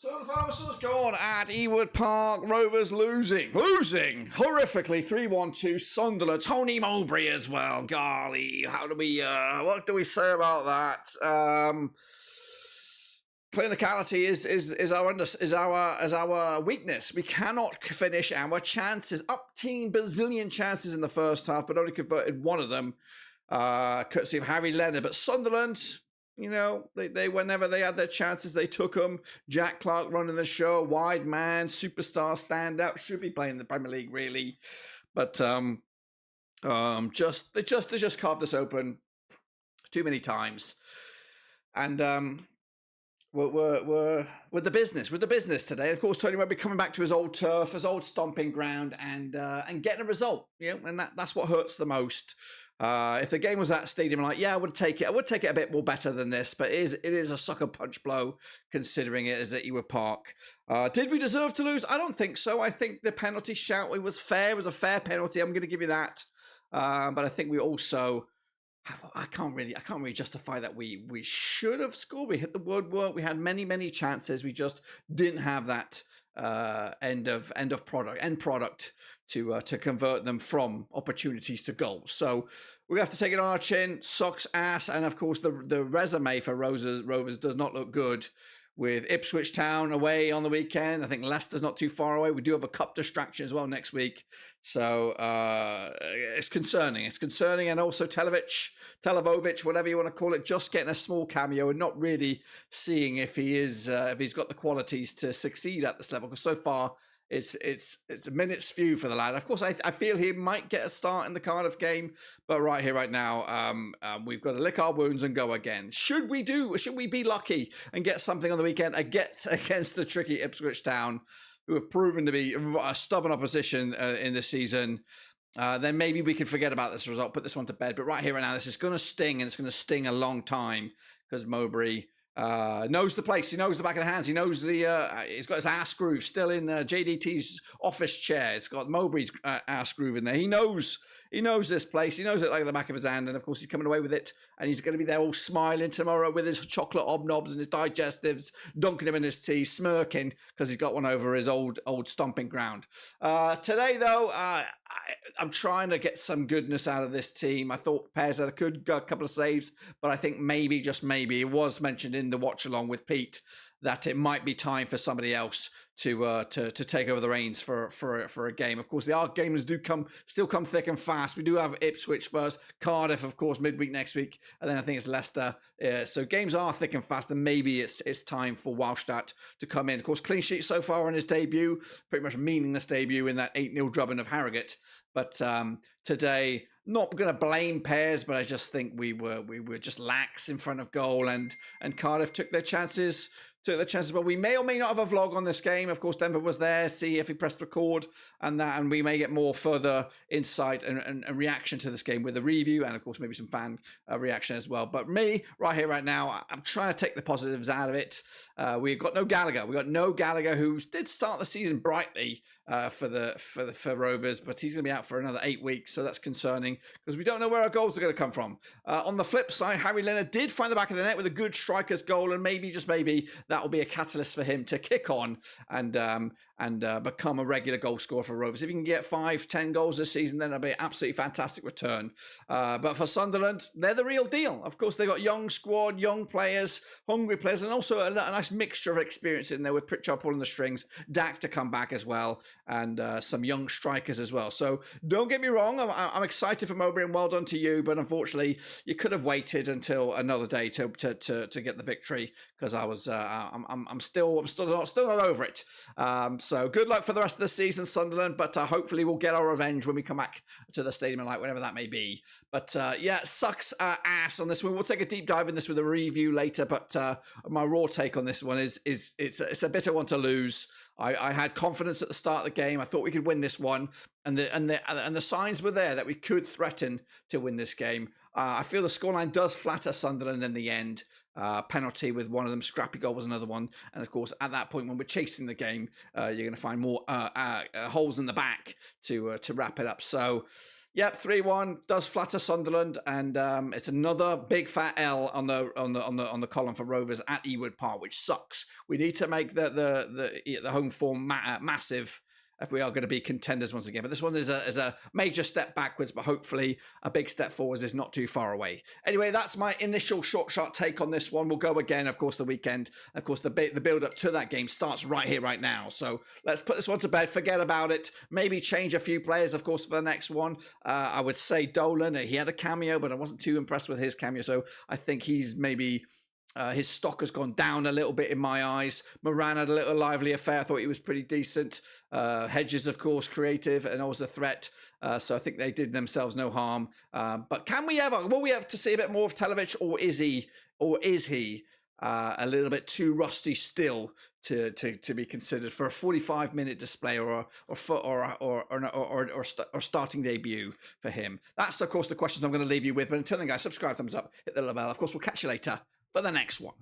So the final whistle's gone at Ewood Park. Rovers losing horrifically 3-1 to Sunderland. Tony Mowbray as well. Golly, what do we say about that? Clinicality is our weakness. We cannot finish our chances. Up bazillion chances in the first half, but only converted one of them, courtesy of Harry Leonard. But Sunderland, they whenever they had their chances, they took them. Jack Clark running the show, wide man, superstar, standout, should be playing in the Premier League really, but they just carved us open too many times, and we're with the business today. Of course, Tony Mowbray coming back to his old turf, his old stomping ground, and getting a result. And that's what hurts the most. If the game was at stadium, I would take it. I would take it a bit more better than this, but it is a sucker punch blow considering it is at Ewood Park. Did we deserve to lose? I don't think so. I think the penalty shout, it was fair. It was a fair penalty. I'm going to give you that. But I think we also, I can't really justify that we should have scored. We hit the woodwork. We had many chances. We just didn't have that end product to convert them from opportunities to goals. So we have to take it on our chin. Sucks ass, and of course the resume for Rovers does not look good. With Ipswich Town away on the weekend, I think Leicester's not too far away. We do have a cup distraction as well next week, so it's concerning. It's concerning, and also Televovic, whatever you want to call it, just getting a small cameo and not really seeing if he's got the qualities to succeed at this level. Because so far, it's a minute's few for the lad. Of course, I feel he might get a start in the Cardiff game, but right here, right now, we've got to lick our wounds and go again. Should we be lucky and get something on the weekend against the tricky Ipswich Town, who have proven to be a stubborn opposition in this season, then maybe we can forget about this result, put this one to bed. But right here, right now, this is going to sting, and it's going to sting a long time, because Mowbray knows the place. He knows the back of the hands. He knows he's got his ass groove still in JDT's office chair. It's got Mowbray's ass groove in there. He knows this place. He knows it like the back of his hand. And of course, he's coming away with it. And he's going to be there all smiling tomorrow with his chocolate hobnobs and his digestives, dunking him in his tea, smirking because he's got one over his old stomping ground. Today, though, I'm trying to get some goodness out of this team. I thought Pears had a good couple of saves, but I think maybe, just maybe, it was mentioned in the watch along with Pete that it might be time for somebody else to take over the reins for a game. Of course, our games still come thick and fast. We do have Ipswich first, Cardiff, of course, midweek next week, and then I think it's Leicester. So games are thick and fast, and maybe it's time for Walstadt to come in. Of course, clean sheet so far on his debut, pretty much a meaningless debut in that 8-0 drubbing of Harrogate. But today, not going to blame Pears, but I just think we were just lax in front of goal, and Cardiff took their chances. But we may or may not have a vlog on this game. Of course, Denver was there. See if he pressed record and we may get more further insight and reaction to this game with a review, and of course maybe some fan reaction as well. But me, right here, right now, I'm trying to take the positives out of it. We've got no Gallagher. We got no Gallagher, who did start the season brightly for Rovers, but he's going to be out for another 8 weeks, so that's concerning because we don't know where our goals are going to come from. On the flip side, Harry Leonard did find the back of the net with a good striker's goal, and maybe, just maybe, that will be a catalyst for him to kick on and become a regular goal scorer for Rovers. If he can get 5-10 goals this season, then it'll be an absolutely fantastic return. But for Sunderland, they're the real deal. Of course, they've got young squad, young players, hungry players, and also a nice mixture of experience in there with Pritchard pulling the strings, Dak to come back as well, and some young strikers as well. So don't get me wrong, I'm excited for Mowbray, and well done to you, but unfortunately, you could have waited until another day to get the victory, because I'm still not over it. So good luck for the rest of the season, Sunderland, but hopefully we'll get our revenge when we come back to the stadium, like whenever that may be. But sucks ass on this one. We'll take a deep dive in this with a review later, but my raw take on this one is it's a bitter one to lose. I had confidence at the start of the game. I thought we could win this one, and the signs were there that we could threaten to win this game. I feel the scoreline does flatter Sunderland in the end, penalty with one of them. Scrappy goal was another one. And of course, at that point, when we're chasing the game, you're going to find more holes in the back to wrap it up. So, yep, 3-1 does flatter Sunderland, and it's another big fat L on the column for Rovers at Ewood Park, which sucks. We need to make the home form massive if we are going to be contenders once again. But this one is a major step backwards, but hopefully a big step forwards is not too far away. Anyway, that's my initial short take on this one. We'll go again, of course, the weekend. Of course, the build up to that game starts right here, right now. So let's put this one to bed, forget about it. Maybe change a few players, of course, for the next one. I would say Dolan, he had a cameo, but I wasn't too impressed with his cameo. So I think he's maybe... his stock has gone down a little bit in my eyes. Moran had a little lively affair. I thought he was pretty decent. Hedges, of course, creative and always a threat. So I think they did themselves no harm. But will we have to see a bit more of Televic, or is he a little bit too rusty still to be considered for a 45-minute display or starting debut for him? That's, of course, the questions I'm going to leave you with. But until then, guys, subscribe, thumbs up, hit the little bell. Of course, we'll catch you later for the next one.